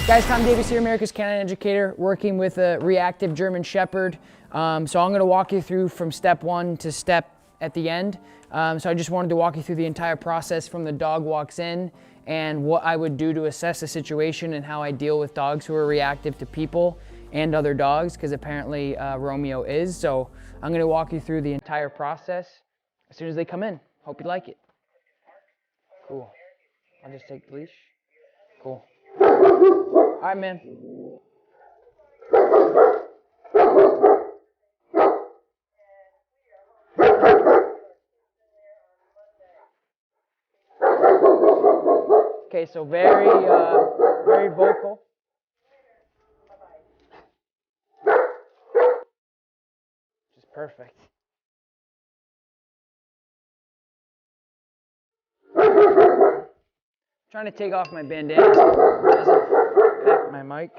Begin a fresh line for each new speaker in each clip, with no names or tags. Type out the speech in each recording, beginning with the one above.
Guys, Tom Davis here, America's Canine Educator, working with a reactive German Shepherd. So I'm going to walk you through from step one to step at the end. So I just wanted to walk you through the entire process from the dog walks in and what I would do to assess the situation and how I deal with dogs who are reactive to people and other dogs, because apparently Romeo is. So I'm going to walk you through the entire process as soon as they come in. Hope you like it. Cool. I'll just take the leash. Cool. All right, man. Okay, so very vocal. Just perfect. Trying to take off my bandana. Doesn't affect my mic.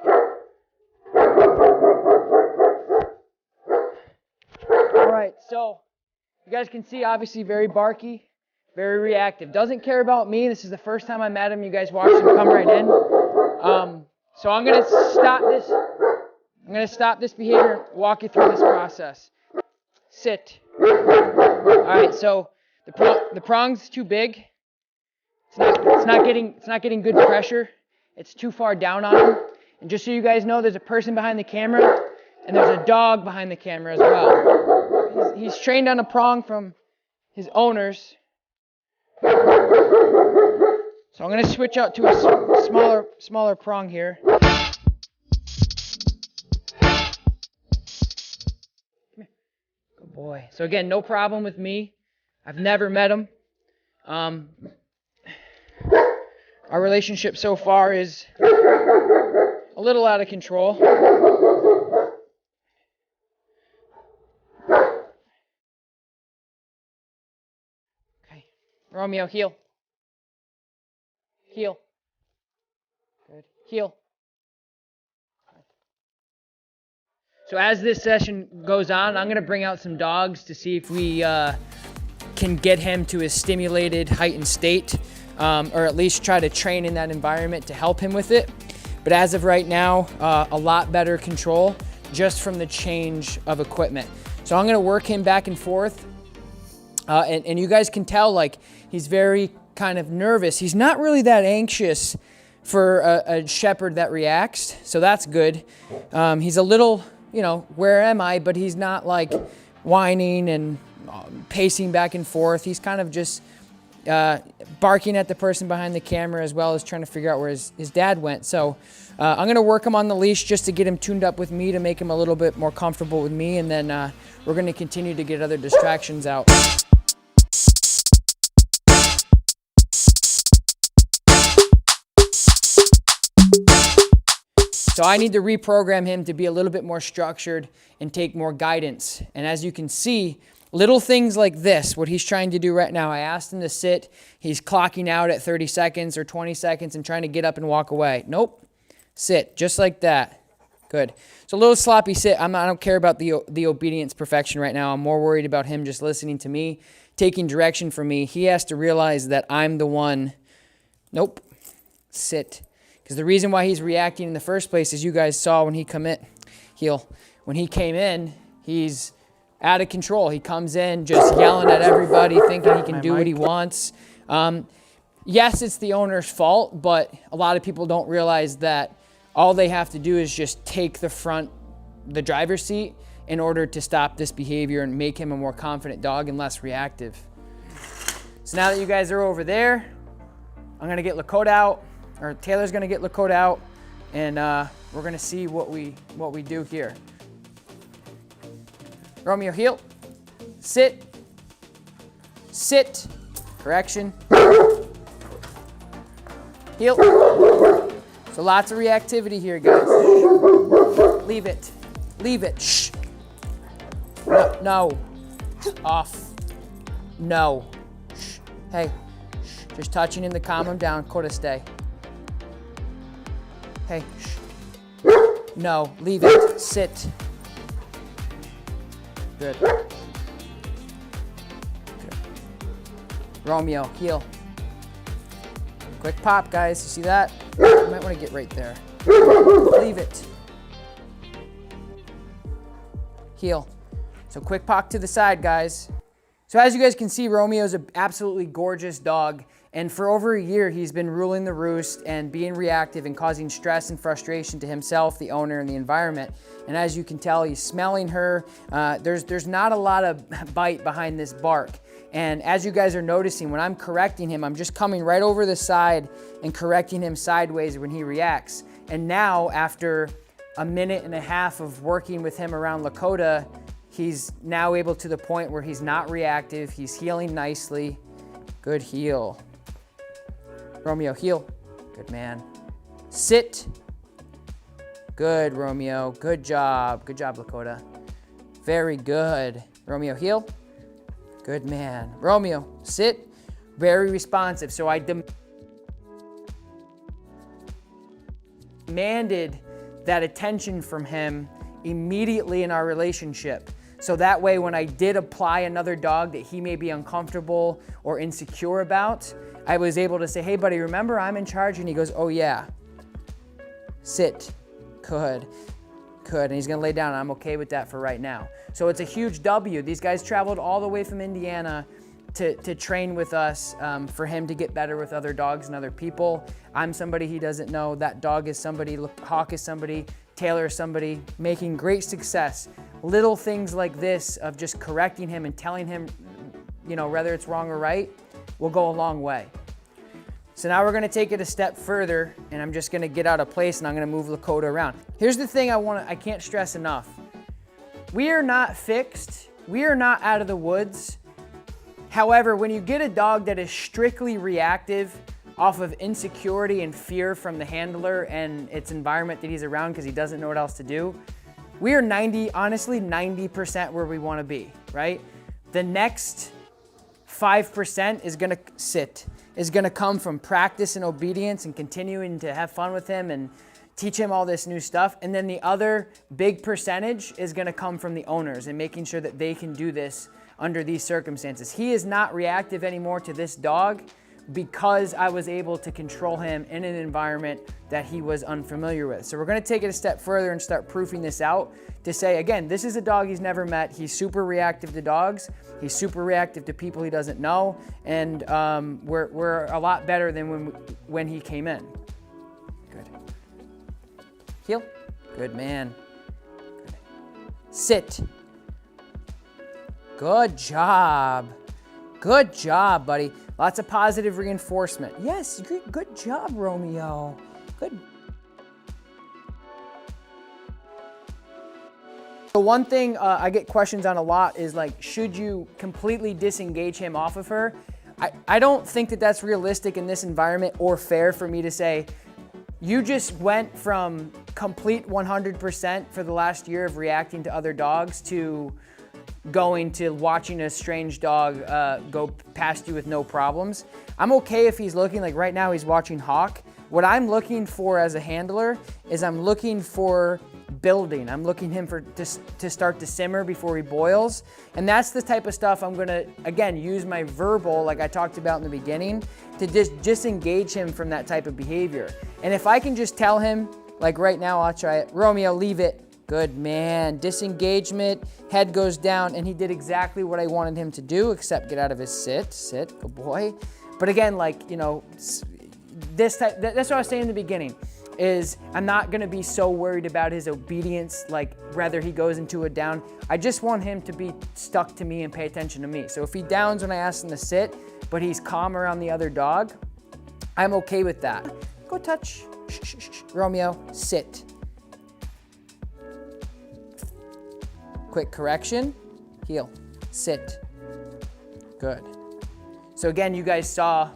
All right, so you guys can see, obviously very barky, very reactive. Doesn't care about me. This is the first time I met him. You guys watched him come right in. So I'm gonna stop this. I'm gonna stop this behavior. Walk you through this process. Sit. All right. So the prong's too big. It's not getting good pressure. It's too far down on him. And just so you guys know, there's a person behind the camera, and there's a dog behind the camera as well. He's trained on a prong from his owners. So I'm going to switch out to a smaller prong here. Come here. Good boy. So again, no problem with me. I've never met him. Our relationship so far is a little out of control. Okay. Romeo, heel. Heel. Good. Heel. So as this session goes on, I'm going to bring out some dogs to see if we can get him to his stimulated, heightened state. Or at least try to train in that environment to help him with it. But as of right now, a lot better control just from the change of equipment. So I'm gonna work him back and forth. And you guys can tell, like, he's very kind of nervous. He's not really that anxious for a shepherd that reacts, so that's good. He's a little, where am I? But he's not like whining and pacing back and forth. He's kind of just barking at the person behind the camera, as well as trying to figure out where his dad went. So I'm going to work him on the leash just to get him tuned up with me, to make him a little bit more comfortable with me, and then we're going to continue to get other distractions out. So I need to reprogram him to be a little bit more structured and take more guidance. And as you can see, little things like this, what he's trying to do right now, I asked him to sit. He's clocking out at 30 seconds or 20 seconds and trying to get up and walk away. Nope. Sit, just like that. Good. So a little sloppy sit. I don't care about the obedience perfection right now. I'm more worried about him just listening to me, taking direction from me. He has to realize that I'm the one. Nope. Sit. Because the reason why he's reacting in the first place is you guys saw when he come in. When he came in, he's out of control. He comes in just yelling at everybody, thinking he can do what he wants. Yes, it's the owner's fault, but a lot of people don't realize that all they have to do is just take the driver's seat in order to stop this behavior and make him a more confident dog and less reactive. So now that you guys are over there, I'm gonna get Lakota out, or Taylor's gonna get Lakota out, and we're gonna see what we do here. Romeo, heel. Sit. Sit. Correction. Heel. So lots of reactivity here, guys. Leave it. Leave it. Shh. No. Off. No. Shh. Hey. Shh. Just touching him to calm him down. Kota, stay. Hey. Shh. No. Leave it. Sit. Good. Good. Romeo, heel. Quick pop, guys. You see that? You might want to get right there. Leave it. Heel. So quick pock to the side, guys. So as you guys can see, Romeo's an absolutely gorgeous dog. And for over a year, he's been ruling the roost and being reactive and causing stress and frustration to himself, the owner, and the environment. And as you can tell, he's smelling her. There's not a lot of bite behind this bark. And as you guys are noticing, when I'm correcting him, I'm just coming right over the side and correcting him sideways when he reacts. And now, after a minute and a half of working with him around Lakota, he's now able to the point where he's not reactive. He's healing nicely. Good heel. Romeo, heel. Good man. Sit. Good, Romeo. Good job. Good job, Lakota. Very good. Romeo, heel. Good man. Romeo, sit. Very responsive. So I demanded that attention from him immediately in our relationship. So that way, when I did apply another dog that he may be uncomfortable or insecure about, I was able to say, hey buddy, remember I'm in charge? And he goes, oh yeah. Sit. Good. Good. And he's gonna lay down. And I'm okay with that for right now. So it's a huge W. These guys traveled all the way from Indiana to train with us for him to get better with other dogs and other people. I'm somebody he doesn't know. That dog is somebody. Hawk is somebody. Taylor is somebody. Making great success. Little things like this of just correcting him and telling him, you know, whether it's wrong or right, will go a long way. So now we're gonna take it a step further, and I'm just gonna get out of place and I'm gonna move Lakota around. Here's the thing I can't stress enough. We are not fixed. We are not out of the woods. However, when you get a dog that is strictly reactive off of insecurity and fear from the handler and its environment that he's around because he doesn't know what else to do, we are honestly 90% where we wanna be, right? The next 5% is gonna is gonna come from practice and obedience and continuing to have fun with him and teach him all this new stuff. And then the other big percentage is gonna come from the owners and making sure that they can do this under these circumstances. He is not reactive anymore to this dog because I was able to control him in an environment that he was unfamiliar with. So we're gonna take it a step further and start proofing this out to say, again, this is a dog he's never met. He's super reactive to dogs. He's super reactive to people he doesn't know. And we're a lot better than when he came in. Good. Heel. Good man. Good. Sit. Good job. Good job, buddy. Lots of positive reinforcement. Yes, good job, Romeo. Good. The one thing I get questions on a lot is like, should you completely disengage him off of her? I don't think that that's realistic in this environment or fair for me to say, you just went from complete 100% for the last year of reacting to other dogs to going to watching a strange dog go past you with no problems. I'm okay if he's looking, like right now he's watching Hawk. What I'm looking for as a handler is I'm looking for building. I'm looking him to start to simmer before he boils. And that's the type of stuff I'm gonna, again, use my verbal, like I talked about in the beginning, to just disengage him from that type of behavior. And if I can just tell him, like right now, I'll try it. Romeo, leave it. Good man. Disengagement, head goes down, and he did exactly what I wanted him to do, except get out of his sit. Sit, good boy. But again, like, you know, this type, that's what I was saying in the beginning, is I'm not gonna be so worried about his obedience, like whether he goes into a down. I just want him to be stuck to me and pay attention to me. So if he downs when I ask him to sit, but he's calm around the other dog, I'm okay with that. Go touch. Shh, shh, shh. Romeo, sit. Quick correction, heel, sit. Good. So again, you guys saw,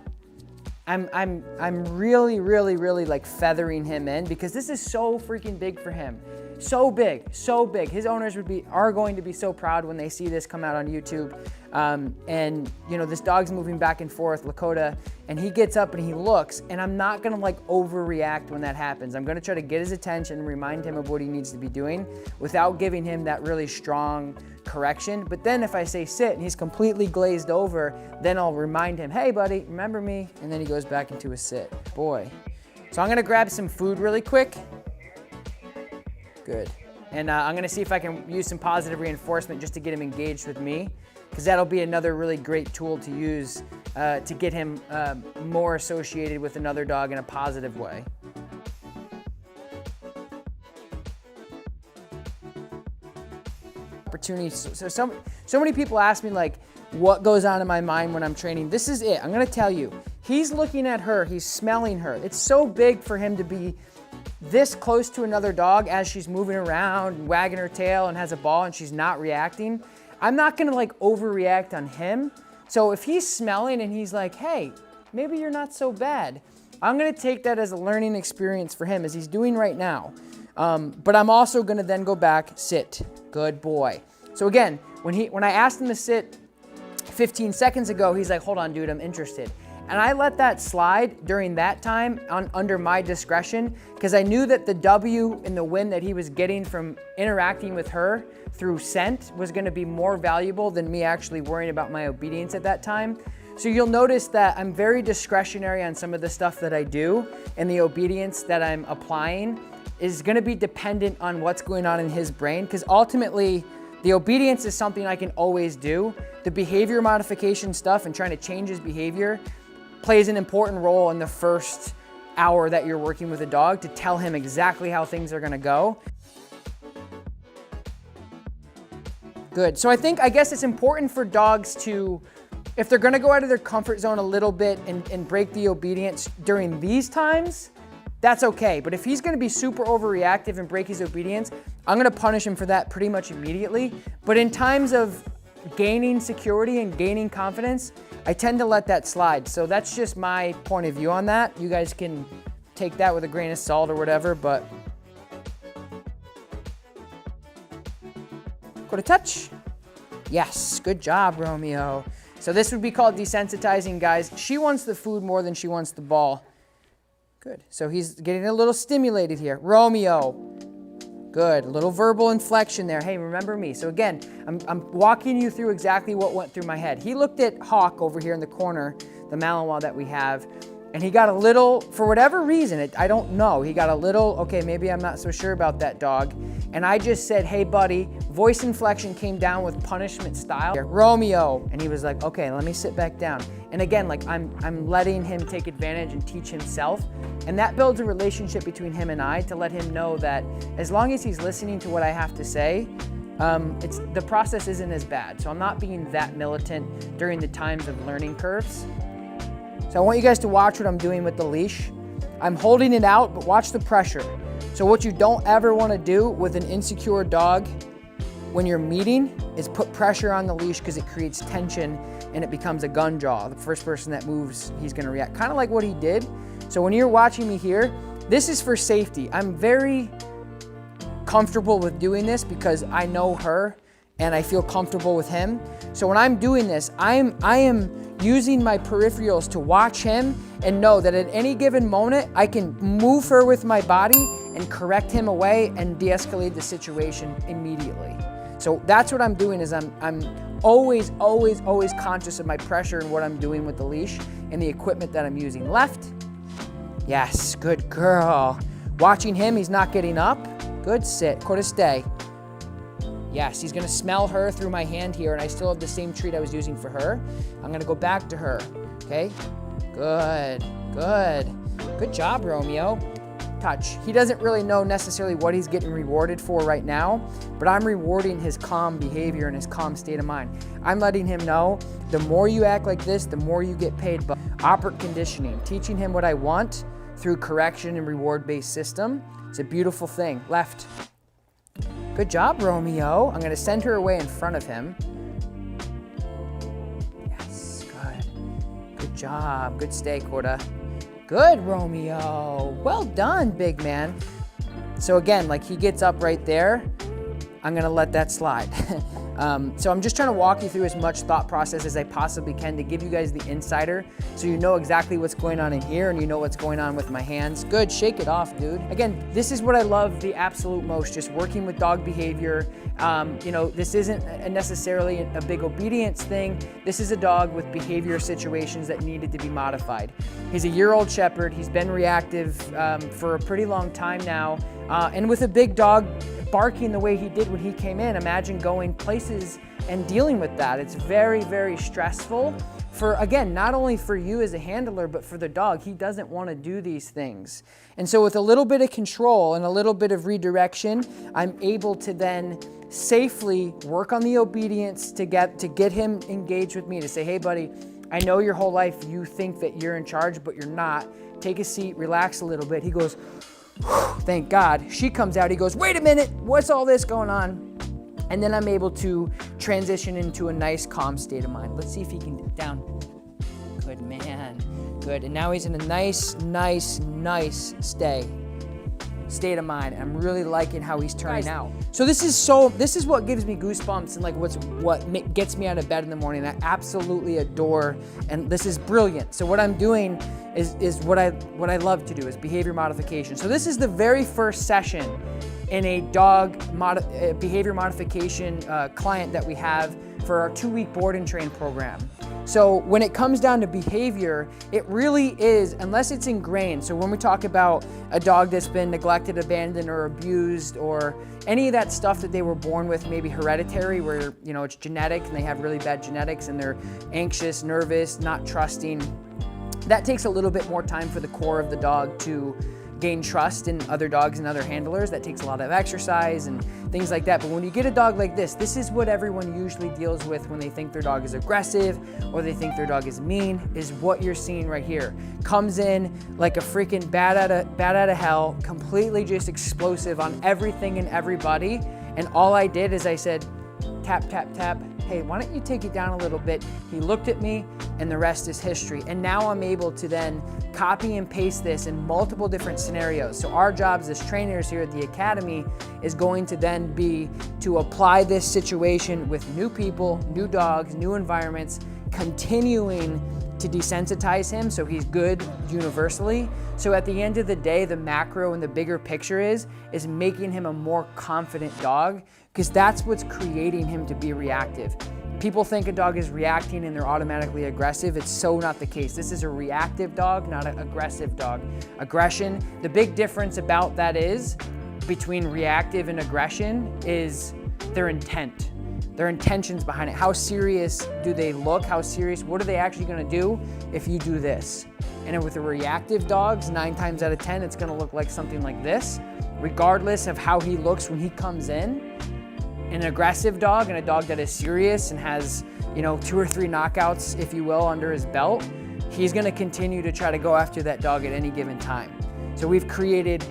I'm really like feathering him in because this is so freaking big for him. So big, so big. His owners are going to be so proud when they see this come out on YouTube. And you know, this dog's moving back and forth, Lakota, and he gets up and he looks, and I'm not gonna like overreact when that happens. I'm gonna try to get his attention and remind him of what he needs to be doing without giving him that really strong correction. But then if I say sit and he's completely glazed over, then I'll remind him, hey buddy, remember me? And then he goes back into a sit. Boy. So I'm gonna grab some food really quick. Good. And I'm gonna see if I can use some positive reinforcement just to get him engaged with me, because that'll be another really great tool to use to get him more associated with another dog in a positive way. Opportunities. So many people ask me like, what goes on in my mind when I'm training? This is it. I'm gonna tell you. He's looking at her, he's smelling her. It's so big for him to be this close to another dog as she's moving around and wagging her tail and has a ball and she's not reacting. I'm not gonna like overreact on him. So if he's smelling and he's like, hey, maybe you're not so bad, I'm gonna take that as a learning experience for him as he's doing right now. But I'm also gonna then go back, sit, good boy. So again, when I asked him to sit 15 seconds ago, he's like, hold on, dude, I'm interested. And I let that slide during that time under my discretion, because I knew that the W and the win that he was getting from interacting with her through scent was gonna be more valuable than me actually worrying about my obedience at that time. So you'll notice that I'm very discretionary on some of the stuff that I do, and the obedience that I'm applying is gonna be dependent on what's going on in his brain, because ultimately, the obedience is something I can always do. The behavior modification stuff and trying to change his behavior plays an important role in the first hour that you're working with a dog to tell him exactly how things are gonna go. Good, so I guess it's important for dogs to, if they're gonna go out of their comfort zone a little bit and break the obedience during these times, that's okay. But if he's gonna be super overreactive and break his obedience, I'm gonna punish him for that pretty much immediately. But in times of gaining security and gaining confidence, I tend to let that slide. So that's just my point of view on that. You guys can take that with a grain of salt or whatever, but. Go to touch. Yes, good job, Romeo. So this would be called desensitizing, guys. She wants the food more than she wants the ball. Good, so he's getting a little stimulated here. Romeo, good, a little verbal inflection there. Hey, remember me. So again, I'm walking you through exactly what went through my head. He looked at Hawk over here in the corner, the Malinois that we have, and he got a little, for whatever reason, I don't know, he got a little, okay, maybe I'm not so sure about that dog. And I just said, hey buddy, voice inflection came down with punishment style. Romeo, and he was like, okay, let me sit back down. And again, like I'm letting him take advantage and teach himself. And that builds a relationship between him and I to let him know that as long as he's listening to what I have to say, the process isn't as bad. So I'm not being that militant during the times of learning curves. So I want you guys to watch what I'm doing with the leash. I'm holding it out, but watch the pressure. So what you don't ever want to do with an insecure dog when you're meeting is put pressure on the leash, because it creates tension and it becomes a gun jaw. The first person that moves, he's going to react. Kind of like what he did. So when you're watching me here, this is for safety. I'm very comfortable with doing this because I know her and I feel comfortable with him. So when I'm doing this, I am using my peripherals to watch him and know that at any given moment, I can move her with my body and correct him away and de-escalate the situation immediately. So that's what I'm doing, is I'm always conscious of my pressure and what I'm doing with the leash and the equipment that I'm using. Left. Yes, good girl. Watching him, he's not getting up. Good, sit, go to stay. Yes, he's gonna smell her through my hand here, and I still have the same treat I was using for her. I'm gonna go back to her, okay? Good, good. Good job, Romeo. Touch. He doesn't really know necessarily what he's getting rewarded for right now, but I'm rewarding his calm behavior and his calm state of mind. I'm letting him know the more you act like this, the more you get paid. But operant conditioning, teaching him what I want through correction and reward-based system. It's a beautiful thing. Left. Good job, Romeo. I'm gonna send her away in front of him. Yes, good. Good job. Good stay, Coda. Good, Romeo. Well done, big man. So again, like he gets up right there, I'm gonna let that slide. So I'm just trying to walk you through as much thought process as I possibly can to give you guys the insider so you know exactly what's going on in here and you know what's going on with my hands. Good, shake it off, dude. Again, this is what I love the absolute most, just working with dog behavior. You know, this isn't necessarily a big obedience thing. This is a dog with behavior situations that needed to be modified. He's a year-old shepherd. He's been reactive for a pretty long time now. And with a big dog, barking the way he did when he came in. Imagine going places and dealing with that. It's very, very stressful for, again, not only for you as a handler, but for the dog. He doesn't want to do these things. And so with a little bit of control and a little bit of redirection, I'm able to then safely work on the obedience to get him engaged with me, to say, hey buddy, I know your whole life you think that you're in charge, but you're not. Take a seat, relax a little bit. He goes, thank God. She comes out, he goes, wait a minute, what's all this going on? And then I'm able to transition into a nice, calm state of mind. Let's see if he can get down. Good man, good. And now he's in a nice state of mind. I'm really liking how he's turning out. So this is what gives me goosebumps and like what gets me out of bed in the morning. I absolutely adore, and this is brilliant. So what I'm doing is what I love to do is behavior modification. So this is the very first session in a dog behavior modification client that we have for our 2-week board and train program. So when it comes down to behavior, it really is, unless it's ingrained. So when we talk about a dog that's been neglected, abandoned, or abused, or any of that stuff that they were born with, maybe hereditary, where it's genetic and they have really bad genetics and they're anxious, nervous, not trusting, that takes a little bit more time for the core of the dog to gain trust in other dogs and other handlers. That takes a lot of exercise and things like that. But when you get a dog like this is what everyone usually deals with when they think their dog is aggressive or they think their dog is mean, is what you're seeing right here. Comes in like a freaking bat out of hell, completely just explosive on everything and everybody. And all I did is I said, tap, tap, tap. Hey, why don't you take it down a little bit? He looked at me and the rest is history. And now I'm able to then copy and paste this in multiple different scenarios. So our jobs as trainers here at the Academy is going to then be to apply this situation with new people, new dogs, new environments, continuing to desensitize him so he's good universally. So at the end of the day, the macro and the bigger picture is making him a more confident dog, because that's what's creating him to be reactive. People think a dog is reacting and they're automatically aggressive. It's so not the case. This is a reactive dog, not an aggressive dog. Aggression, the big difference about that is between reactive and aggression is their intent. Their intentions behind it. How serious do they look? How serious, what are they actually gonna do if you do this? And with the reactive dogs, 9 times out of 10, it's gonna look like something like this, regardless of how he looks when he comes in. An aggressive dog and a dog that is serious and has, 2 or 3 knockouts, if you will, under his belt, he's gonna continue to try to go after that dog at any given time. So we've created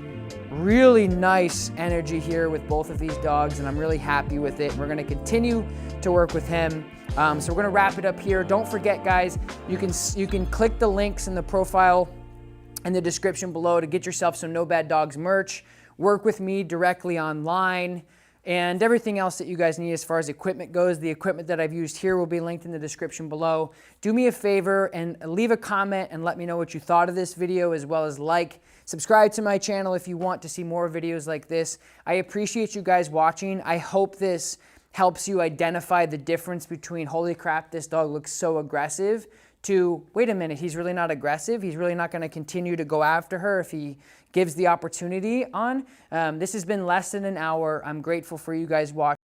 really nice energy here with both of these dogs, and I'm really happy with it. We're gonna continue to work with him. So we're gonna wrap it up here. Don't forget, guys, you can click the links in the profile and the description below to get yourself some No Bad Dogs merch, work with me directly online, and everything else that you guys need as far as equipment goes. The equipment that I've used here will be linked in the description below. Do me a favor and leave a comment and let me know what you thought of this video, as well as subscribe to my channel if you want to see more videos like this. I appreciate you guys watching. I hope this helps you identify the difference between, holy crap, this dog looks so aggressive, to, wait a minute, he's really not aggressive. He's really not gonna continue to go after her if he gives the opportunity on. This has been less than an hour. I'm grateful for you guys watching.